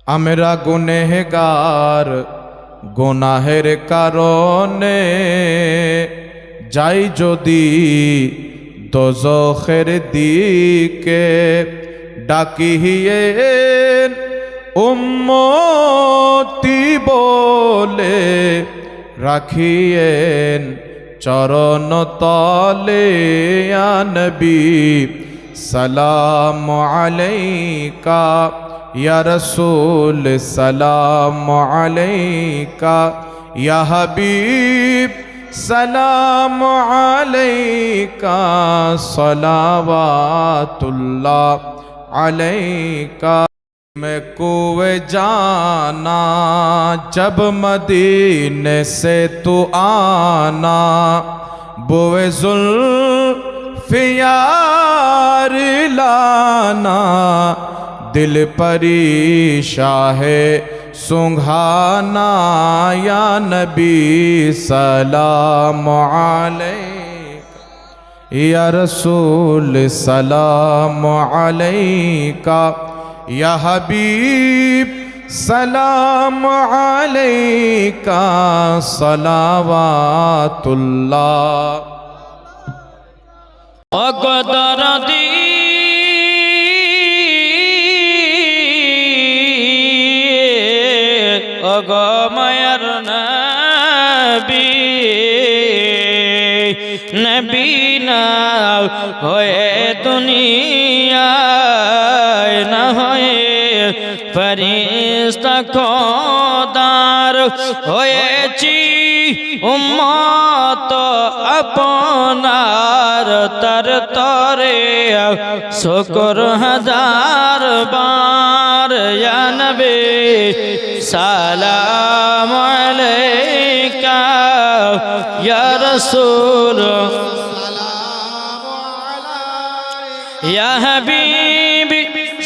আমরা গুনেহগার, গুনাহের কারণে যাই যদি দোজখের দিকে, ডাকিয়েন উম্মতি বলে, রাখিয়েন চরণ তলে। ইয়া নবী সালাম আলাইকা, ইয়া রাসূল সালাম আলাইকা, ইয়া হাবিব সালাম আলাইকা, সলাওয়াতুল্লাহ আলাইকা। मैं कुए जाना जब मदीने से तू आना, बोए जुल्फ़ियार लाना, दिल परीशान है सुंघाना। या नबी सलाम अलैका, या रसूल सलाम अलैका, या हबीब सलाम अलैका, सलावातुल्लाह। अक़दरदी अगमयर नबी, नबी ना होए दुनिया ना होए फरिश्ता खोदार, होएছি उम्मत আপনার, তার তরে শুকর হাজার বার। ইয়া নবী সালাম আলাইকা, ইয়া রাসূল ইয়া হাবিবি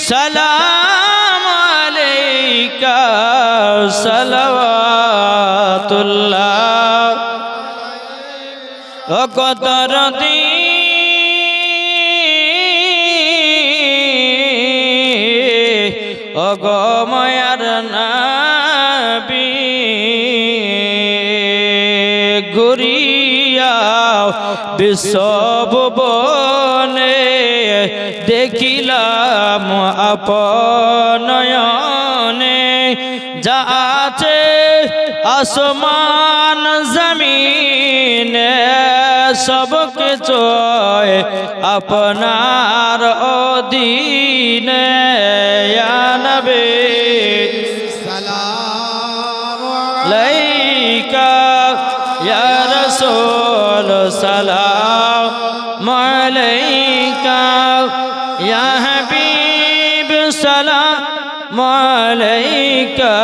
সালাম আলাইকা, সালাওয়াতুল্লাহ। অকদরদি অগময়ার নবী, ঘুরিয়া বিশ্বভুবনে দেখিলাম আপনয়নে, যা আছে আসমান জমিনে সব কিছু আপনার অধীনে। ইয়া নবী সালাম আলাইকা, ইয়া রাসূল সালাম আলাইকা, ইয়া হাবিব সালাম আলাইকা।